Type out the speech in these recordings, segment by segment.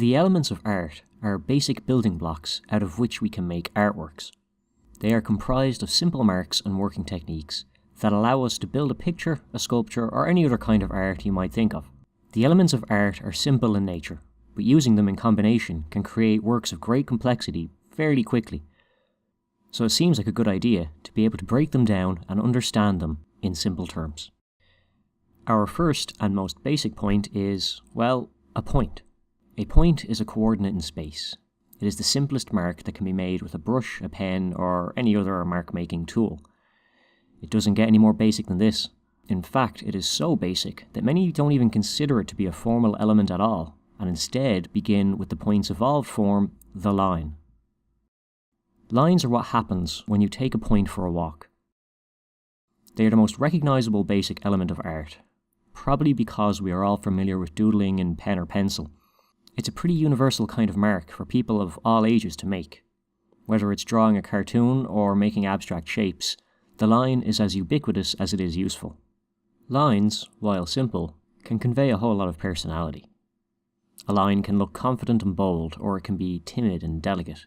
The elements of art are basic building blocks out of which we can make artworks. They are comprised of simple marks and working techniques that allow us to build a picture, a sculpture, or any other kind of art you might think of. The elements of art are simple in nature, but using them in combination can create works of great complexity fairly quickly. So it seems like a good idea to be able to break them down and understand them in simple terms. Our first and most basic point is, well, a point. A point is a coordinate in space. It is the simplest mark that can be made with a brush, a pen, or any other mark-making tool. It doesn't get any more basic than this. In fact, it is so basic that many don't even consider it to be a formal element at all, and instead begin with the point's evolved form, the line. Lines are what happens when you take a point for a walk. They are the most recognizable basic element of art, probably because we are all familiar with doodling in pen or pencil. It's a pretty universal kind of mark for people of all ages to make. Whether it's drawing a cartoon or making abstract shapes, the line is as ubiquitous as it is useful. Lines, while simple, can convey a whole lot of personality. A line can look confident and bold, or it can be timid and delicate.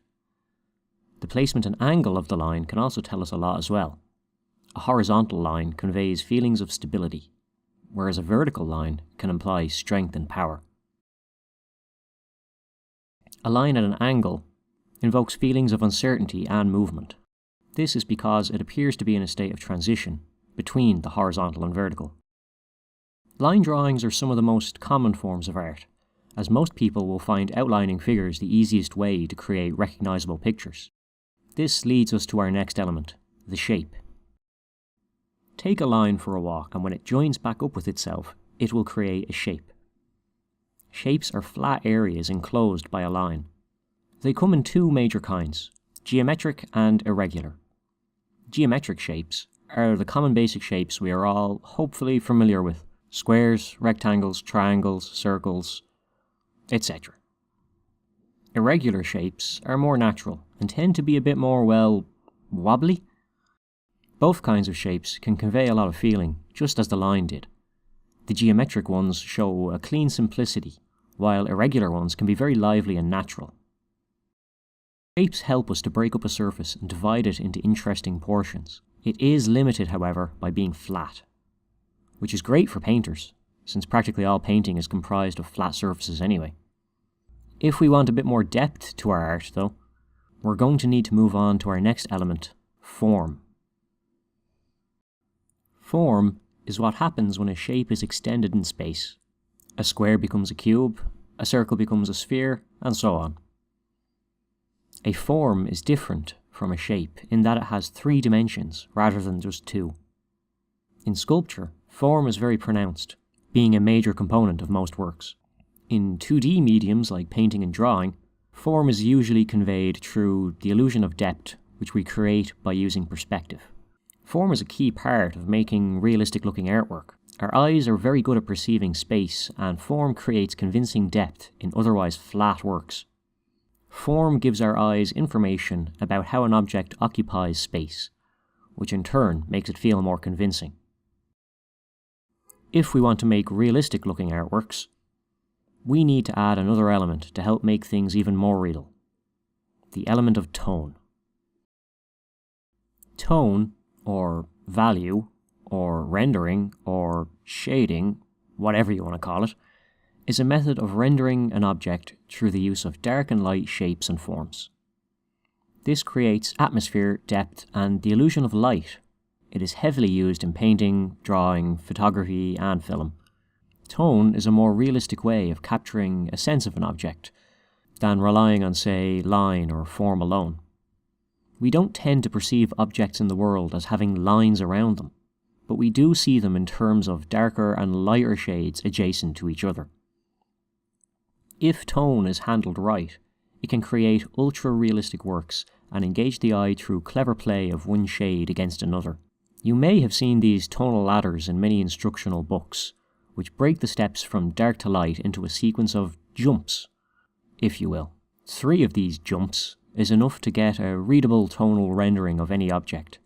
The placement and angle of the line can also tell us a lot as well. A horizontal line conveys feelings of stability, whereas a vertical line can imply strength and power. A line at an angle invokes feelings of uncertainty and movement. This is because it appears to be in a state of transition between the horizontal and vertical. Line drawings are some of the most common forms of art, as most people will find outlining figures the easiest way to create recognizable pictures. This leads us to our next element, the shape. Take a line for a walk, and when it joins back up with itself, it will create a shape. Shapes are flat areas enclosed by a line. They come in two major kinds, geometric and irregular. Geometric shapes are the common basic shapes we are all hopefully familiar with: squares, rectangles, triangles, circles, etc. Irregular shapes are more natural and tend to be a bit more, well, wobbly. Both kinds of shapes can convey a lot of feeling, just as the line did. The geometric ones show a clean simplicity, while irregular ones can be very lively and natural. Shapes help us to break up a surface and divide it into interesting portions. It is limited, however, by being flat, which is great for painters, since practically all painting is comprised of flat surfaces anyway. If we want a bit more depth to our art, though, we're going to need to move on to our next element, form. Form is what happens when a shape is extended in space. A square becomes a cube, a circle becomes a sphere, and so on. A form is different from a shape in that it has 3 dimensions rather than just 2. In sculpture, form is very pronounced, being a major component of most works. In 2D mediums like painting and drawing, form is usually conveyed through the illusion of depth, which we create by using perspective. Form is a key part of making realistic-looking artwork. Our eyes are very good at perceiving space, and form creates convincing depth in otherwise flat works. Form gives our eyes information about how an object occupies space, which in turn makes it feel more convincing. If we want to make realistic-looking artworks, we need to add another element to help make things even more real: the element of tone. Tone, or value, or rendering, or shading, whatever you want to call it, is a method of rendering an object through the use of dark and light shapes and forms. This creates atmosphere, depth, and the illusion of light. It is heavily used in painting, drawing, photography, and film. Tone is a more realistic way of capturing a sense of an object than relying on, say, line or form alone. We don't tend to perceive objects in the world as having lines around them, but we do see them in terms of darker and lighter shades adjacent to each other. If tone is handled right, it can create ultra-realistic works and engage the eye through clever play of one shade against another. You may have seen these tonal ladders in many instructional books, which break the steps from dark to light into a sequence of jumps, if you will. 3 of these jumps is enough to get a readable tonal rendering of any object.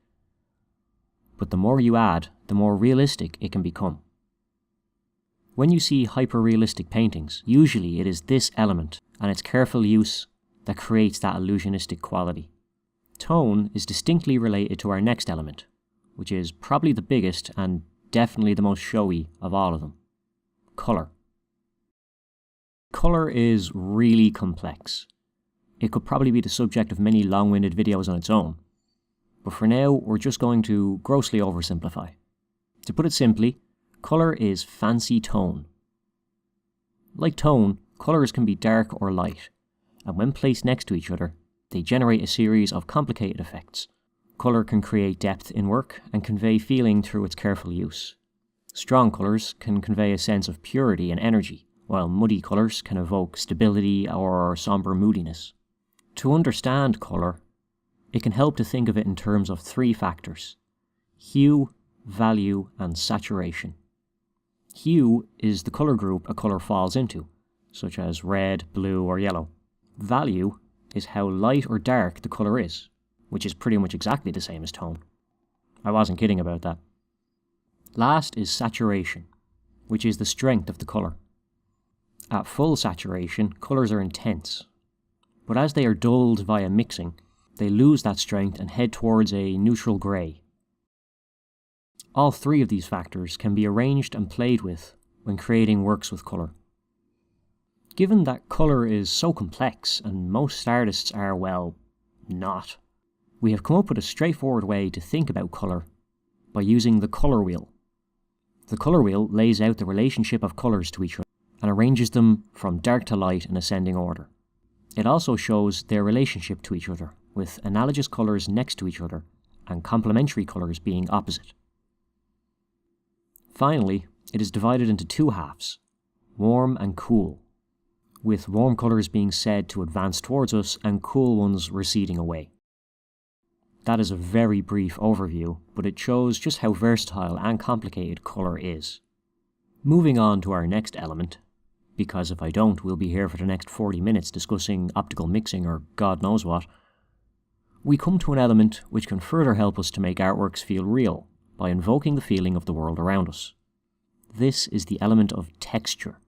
But the more you add, the more realistic it can become. When you see hyper-realistic paintings, usually it is this element, and its careful use that creates that illusionistic quality. Tone is distinctly related to our next element, which is probably the biggest and definitely the most showy of all of them: colour. Colour is really complex. It could probably be the subject of many long-winded videos on its own, but for now we're just going to grossly oversimplify. To put it simply, colour is fancy tone. Like tone, colours can be dark or light, and when placed next to each other, they generate a series of complicated effects. Colour can create depth in work and convey feeling through its careful use. Strong colours can convey a sense of purity and energy, while muddy colours can evoke stability or sombre moodiness. To understand colour, it can help to think of it in terms of three factors: hue, value, and saturation. Hue is the colour group a colour falls into, such as red, blue, or yellow. Value is how light or dark the colour is, which is pretty much exactly the same as tone. I wasn't kidding about that. Last is saturation, which is the strength of the colour. At full saturation, colours are intense, but as they are dulled via mixing, they lose that strength and head towards a neutral grey. All three of these factors can be arranged and played with when creating works with colour. Given that colour is so complex and most artists are, well, not, we have come up with a straightforward way to think about colour by using the colour wheel. The colour wheel lays out the relationship of colours to each other and arranges them from dark to light in ascending order. It also shows their relationship to each other, with analogous colours next to each other and complementary colours being opposite. Finally, it is divided into two halves, warm and cool, with warm colours being said to advance towards us and cool ones receding away. That is a very brief overview, but it shows just how versatile and complicated colour is. Moving on to our next element, because if I don't, we'll be here for the next 40 minutes discussing optical mixing or God knows what, we come to an element which can further help us to make artworks feel real by invoking the feeling of the world around us. This is the element of texture.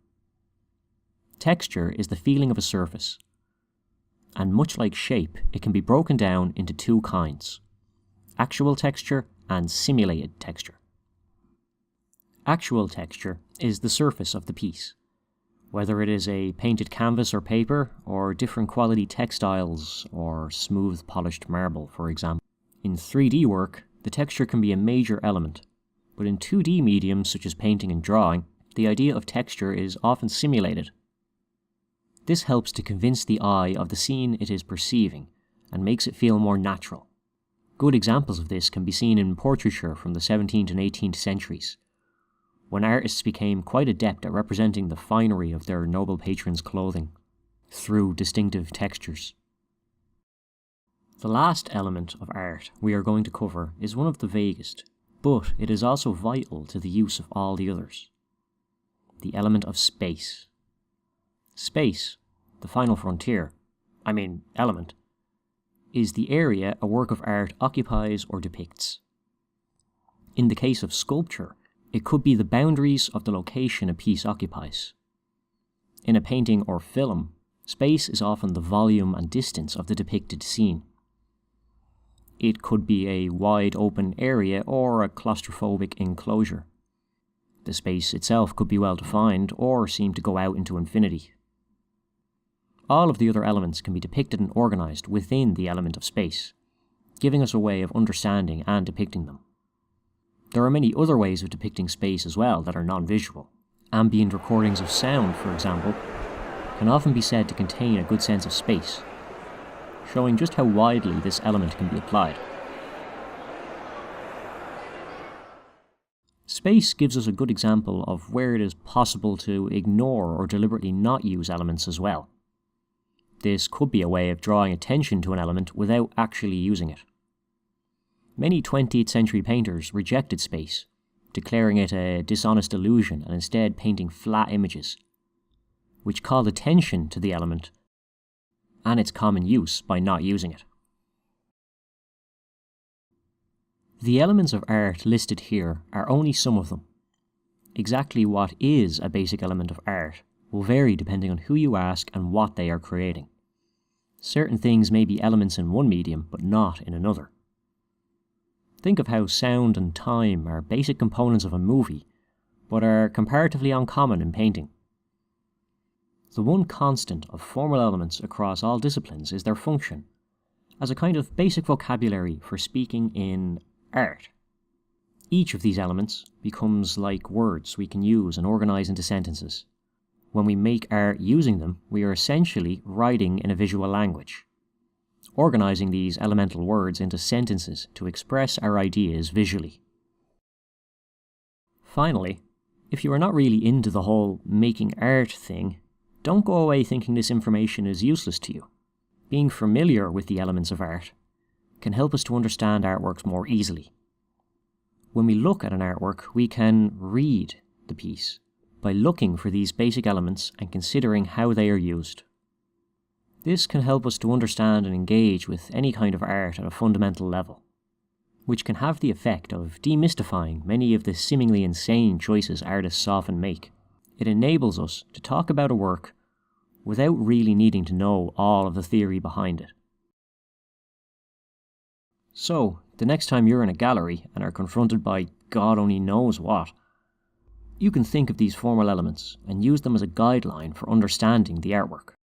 Texture is the feeling of a surface, and much like shape, it can be broken down into two kinds: actual texture and simulated texture. Actual texture is the surface of the piece, whether it is a painted canvas or paper, or different quality textiles, or smooth polished marble, for example. In 3D work, the texture can be a major element, but in 2D mediums such as painting and drawing, the idea of texture is often simulated. This helps to convince the eye of the scene it is perceiving, and makes it feel more natural. Good examples of this can be seen in portraiture from the 17th and 18th centuries, when artists became quite adept at representing the finery of their noble patrons' clothing through distinctive textures. The last element of art we are going to cover is one of the vaguest, but it is also vital to the use of all the others: the element of space. Space, the final frontier, element, is the area a work of art occupies or depicts. In the case of sculpture, it could be the boundaries of the location a piece occupies. In a painting or film, space is often the volume and distance of the depicted scene. It could be a wide open area or a claustrophobic enclosure. The space itself could be well defined or seem to go out into infinity. All of the other elements can be depicted and organised within the element of space, giving us a way of understanding and depicting them. There are many other ways of depicting space as well that are non-visual. Ambient recordings of sound, for example, can often be said to contain a good sense of space, showing just how widely this element can be applied. Space gives us a good example of where it is possible to ignore or deliberately not use elements as well. This could be a way of drawing attention to an element without actually using it. Many 20th century painters rejected space, declaring it a dishonest illusion and instead painting flat images, which called attention to the element and its common use by not using it. The elements of art listed here are only some of them. Exactly what is a basic element of art will vary depending on who you ask and what they are creating. Certain things may be elements in one medium, but not in another. Think of how sound and time are basic components of a movie, but are comparatively uncommon in painting. The one constant of formal elements across all disciplines is their function, as a kind of basic vocabulary for speaking in art. Each of these elements becomes like words we can use and organise into sentences. When we make art using them, we are essentially writing in a visual language, organising these elemental words into sentences to express our ideas visually. Finally, if you are not really into the whole making art thing, don't go away thinking this information is useless to you. Being familiar with the elements of art can help us to understand artworks more easily. When we look at an artwork, we can read the piece by looking for these basic elements and considering how they are used. This can help us to understand and engage with any kind of art at a fundamental level, which can have the effect of demystifying many of the seemingly insane choices artists often make. It enables us to talk about a work without really needing to know all of the theory behind it. So, the next time you're in a gallery and are confronted by God only knows what, you can think of these formal elements and use them as a guideline for understanding the artwork.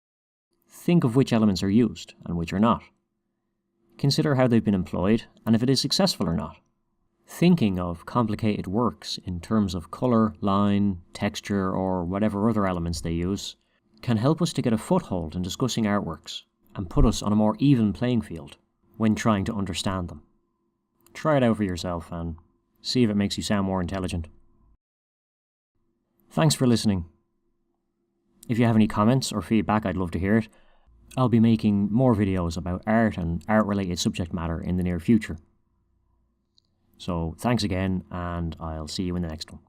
Think of which elements are used and which are not. Consider how they've been employed and if it is successful or not. Thinking of complicated works in terms of colour, line, texture, or whatever other elements they use can help us to get a foothold in discussing artworks and put us on a more even playing field when trying to understand them. Try it out for yourself and see if it makes you sound more intelligent. Thanks for listening. If you have any comments or feedback, I'd love to hear it. I'll be making more videos about art and art-related subject matter in the near future. So thanks again, and I'll see you in the next one.